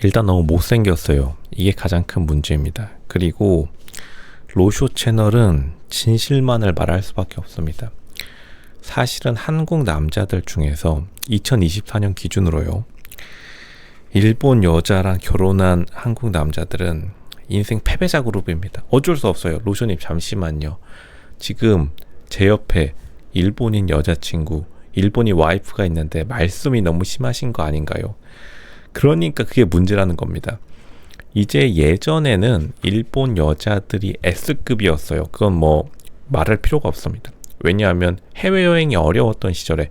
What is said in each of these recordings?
일단 너무 못생겼어요. 이게 가장 큰 문제입니다. 그리고 로쇼 채널은 진실만을 말할 수밖에 없습니다. 사실은 한국 남자들 중에서 2024년 기준으로요, 일본 여자랑 결혼한 한국 남자들은 인생 패배자 그룹입니다. 어쩔 수 없어요. 로쇼님 잠시만요. 지금 제 옆에 일본인 여자친구, 일본인 와이프가 있는데 말씀이 너무 심하신 거 아닌가요? 그러니까 그게 문제라는 겁니다. 이제 예전에는 일본 여자들이 S급이었어요. 그건 뭐 말할 필요가 없습니다. 왜냐하면 해외여행이 어려웠던 시절에,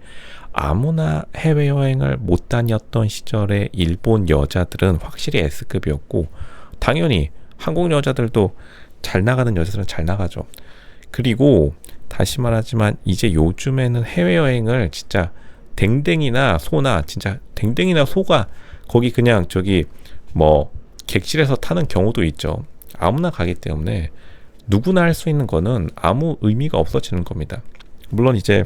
아무나 해외여행을 못 다녔던 시절에 일본 여자들은 확실히 S급이었고, 당연히 한국 여자들도 잘 나가는 여자들은 잘 나가죠. 그리고 다시 말하지만 이제 요즘에는 해외여행을 진짜 댕댕이나 소나, 진짜 댕댕이나 소가 거기 그냥 저기 뭐 객실에서 타는 경우도 있죠. 아무나 가기 때문에 누구나 할 수 있는 거는 아무 의미가 없어지는 겁니다. 물론 이제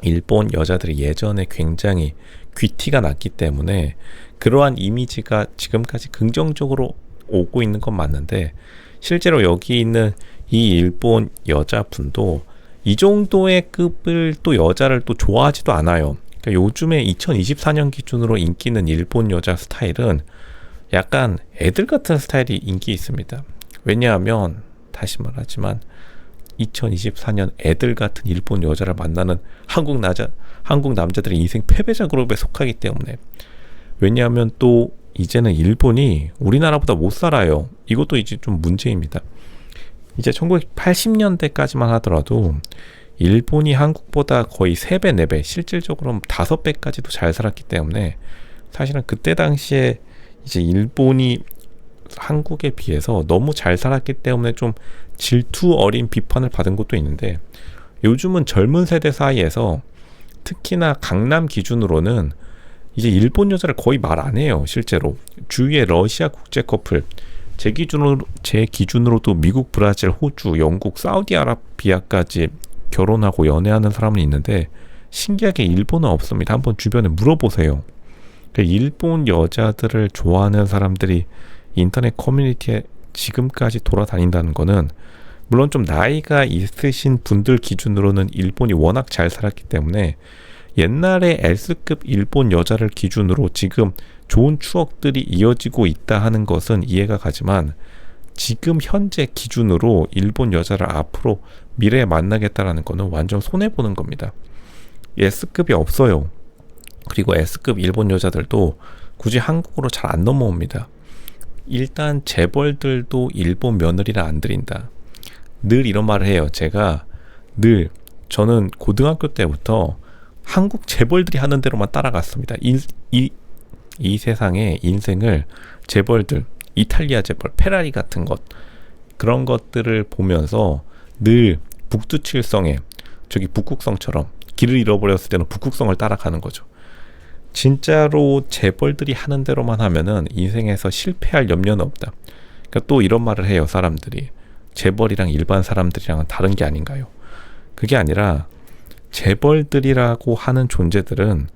일본 여자들이 예전에 굉장히 귀티가 났기 때문에 그러한 이미지가 지금까지 긍정적으로 오고 있는 건 맞는데, 실제로 여기 있는 이 일본 여자분도 이 정도의 급을 또 여자를 또 좋아하지도 않아요. 그러니까 요즘에 2024년 기준으로 인기 있는 일본 여자 스타일은 약간 애들 같은 스타일이 인기 있습니다. 왜냐하면 다시 말하지만 2024년 애들 같은 일본 여자를 만나는 한국 남자들의 인생 패배자 그룹에 속하기 때문에. 왜냐하면 또 이제는 일본이 우리나라보다 못 살아요. 이것도 이제 좀 문제입니다. 이제 1980년대까지만 하더라도 일본이 한국보다 거의 3배, 4배, 실질적으로는 5배까지도 잘 살았기 때문에, 사실은 그때 당시에 이제 일본이 한국에 비해서 너무 잘 살았기 때문에 좀 질투 어린 비판을 받은 것도 있는데, 요즘은 젊은 세대 사이에서 특히나 강남 기준으로는 이제 일본 여자를 거의 말 안 해요. 실제로 주위에 러시아 국제 커플, 제 기준으로도 미국, 브라질, 호주, 영국, 사우디아라비아까지 결혼하고 연애하는 사람은 있는데, 신기하게 일본은 없습니다. 한번 주변에 물어보세요. 일본 여자들을 좋아하는 사람들이 인터넷 커뮤니티에 지금까지 돌아다닌다는 거는, 물론 좀 나이가 있으신 분들 기준으로는 일본이 워낙 잘 살았기 때문에 옛날에 S급 일본 여자를 기준으로 지금 좋은 추억들이 이어지고 있다 하는 것은 이해가 가지만, 지금 현재 기준으로 일본 여자를 앞으로 미래에 만나겠다라는 거는 완전 손해보는 겁니다. S급이 없어요. 그리고 S급 일본 여자들도 굳이 한국으로 잘 안 넘어옵니다. 일단 재벌들도 일본 며느리를 안 들인다. 늘 이런 말을 해요. 저는 고등학교 때부터 한국 재벌들이 하는 대로만 따라갔습니다. 이 세상의 인생을 재벌들, 이탈리아 재벌, 페라리 같은 것, 그런 것들을 보면서 늘 북두칠성에, 저기 북극성처럼 길을 잃어버렸을 때는 북극성을 따라가는 거죠. 진짜로 재벌들이 하는 대로만 하면은 인생에서 실패할 염려는 없다. 그러니까 또 이런 말을 해요, 사람들이. 재벌이랑 일반 사람들이랑은 다른 게 아닌가요? 그게 아니라 재벌들이라고 하는 존재들은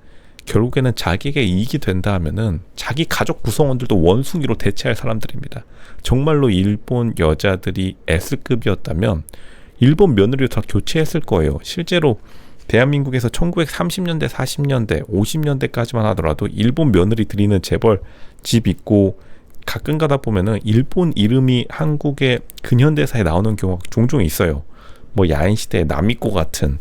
결국에는 자기에게 이익이 된다 하면은 자기 가족 구성원들도 원숭이로 대체할 사람들입니다. 정말로 일본 여자들이 S급이었다면 일본 며느리로 다 교체했을 거예요. 실제로 대한민국에서 1930년대, 40년대, 50년대까지만 하더라도 일본 며느리 들이는 재벌 집 있고, 가끔 가다 보면은 일본 이름이 한국의 근현대사에 나오는 경우가 종종 있어요. 뭐 야인시대의 나미코 같은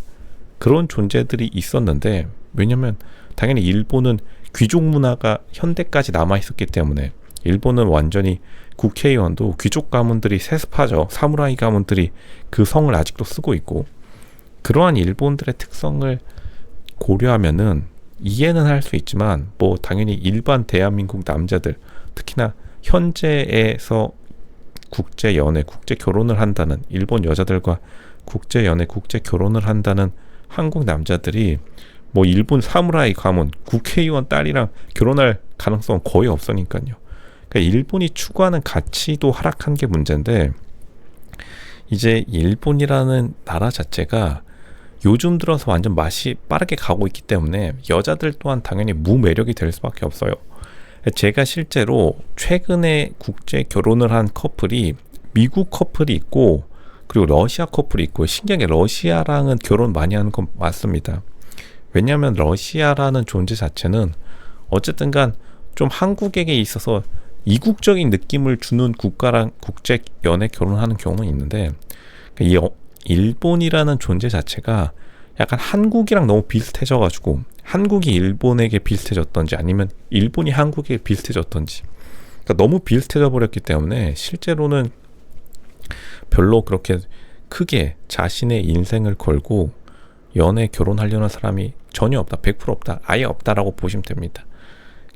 그런 존재들이 있었는데, 왜냐면 당연히 일본은 귀족 문화가 현대까지 남아있었기 때문에, 일본은 완전히 국회의원도 귀족 가문들이 세습하죠. 사무라이 가문들이 그 성을 아직도 쓰고 있고, 그러한 일본들의 특성을 고려하면은 이해는 할 수 있지만, 뭐 당연히 일반 대한민국 남자들, 특히나 현재에서 국제연애, 국제결혼을 한다는, 일본 여자들과 국제연애, 국제결혼을 한다는 한국 남자들이 뭐 일본 사무라이 가문, 국회의원 딸이랑 결혼할 가능성은 거의 없으니까요. 그러니까 일본이 추구하는 가치도 하락한 게 문제인데, 이제 일본이라는 나라 자체가 요즘 들어서 완전 맛이 빠르게 가고 있기 때문에 여자들 또한 당연히 무매력이 될 수밖에 없어요. 제가 실제로 최근에 국제 결혼을 한 커플이 미국 커플이 있고 그리고 러시아 커플이 있고, 신기하게 러시아랑은 결혼 많이 하는 건 맞습니다. 왜냐하면 러시아라는 존재 자체는 어쨌든 간 좀 한국에게 있어서 이국적인 느낌을 주는 국가랑 국제 연애 결혼하는 경우는 있는데, 이 일본이라는 존재 자체가 약간 한국이랑 너무 비슷해져가지고 한국이 일본에게 비슷해졌던지 아니면 일본이 한국에게 비슷해졌던지, 그러니까 너무 비슷해져 버렸기 때문에 실제로는 별로 그렇게 크게 자신의 인생을 걸고 연애 결혼하려는 사람이 전혀 없다, 100% 없다, 아예 없다라고 보시면 됩니다.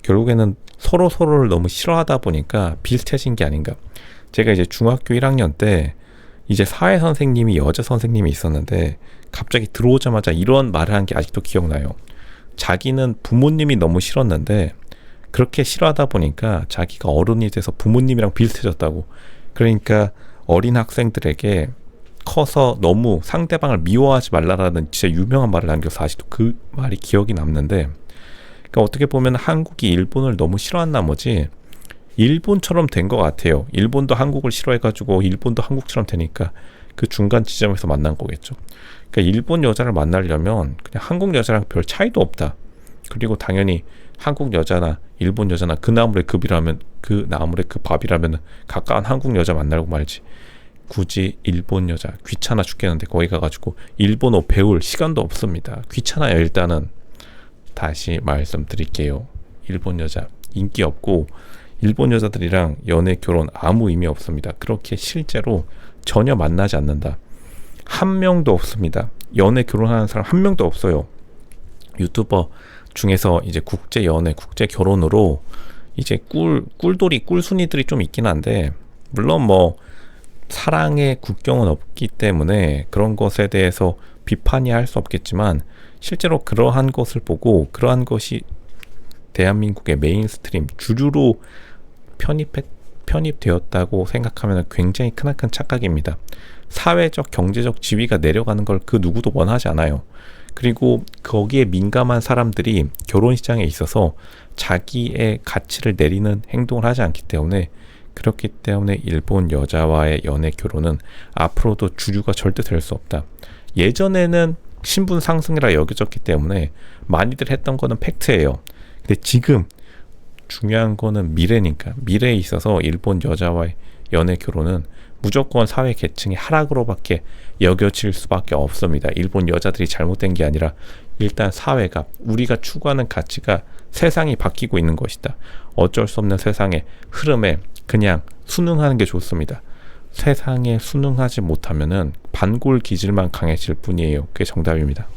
결국에는 서로를 너무 싫어하다 보니까 비슷해진 게 아닌가. 제가 이제 중학교 1학년 때 이제 사회 선생님이 여자 선생님이 있었는데 갑자기 들어오자마자 이런 말을 한 게 아직도 기억나요. 자기는 부모님이 너무 싫었는데 그렇게 싫어하다 보니까 자기가 어른이 돼서 부모님이랑 비슷해졌다고. 그러니까 어린 학생들에게 커서 너무 상대방을 미워하지 말라라는 진짜 유명한 말을 남겨서 아직도 그 말이 기억이 남는데, 그러니까 어떻게 보면 한국이 일본을 너무 싫어한 나머지 일본처럼 된 것 같아요. 일본도 한국을 싫어해가지고 일본도 한국처럼 되니까 그 중간 지점에서 만난 거겠죠. 그러니까 일본 여자를 만나려면 그냥 한국 여자랑 별 차이도 없다. 그리고 당연히 한국 여자나 일본 여자나 그 나물의 급이라면, 그 나물의 그 밥이라면 가까운 한국 여자 만나고 말지, 굳이 일본 여자 귀찮아 죽겠는데 거기 가가지고 일본어 배울 시간도 없습니다. 귀찮아요. 일단은 다시 말씀드릴게요. 일본 여자 인기 없고 일본 여자들이랑 연애 결혼 아무 의미 없습니다. 그렇게 실제로 전혀 만나지 않는다. 한 명도 없습니다. 연애 결혼하는 사람 한 명도 없어요. 유튜버 중에서 이제 국제 연애, 국제 결혼으로 이제 꿀돌이, 꿀순이들이 좀 있긴 한데, 물론 뭐 사랑의 국경은 없기 때문에 그런 것에 대해서 비판이 할 수 없겠지만, 실제로 그러한 것을 보고 그러한 것이 대한민국의 메인스트림 주류로 편입되었다고 생각하면 굉장히 크나큰 착각입니다. 사회적 경제적 지위가 내려가는 걸 그 누구도 원하지 않아요. 그리고 거기에 민감한 사람들이 결혼 시장에 있어서 자기의 가치를 내리는 행동을 하지 않기 때문에, 그렇기 때문에 일본 여자와의 연애 결혼은 앞으로도 주류가 절대 될 수 없다. 예전에는 신분 상승이라 여겨졌기 때문에 많이들 했던 거는 팩트예요. 근데 지금 중요한 거는 미래니까, 미래에 있어서 일본 여자와의 연애 결혼은 무조건 사회 계층의 하락으로밖에 여겨질 수밖에 없습니다. 일본 여자들이 잘못된 게 아니라 일단 사회가, 우리가 추구하는 가치가 세상이 바뀌고 있는 것이다. 어쩔 수 없는 세상의 흐름에 그냥 순응하는 게 좋습니다. 세상에 순응하지 못하면은 반골 기질만 강해질 뿐이에요. 그게 정답입니다.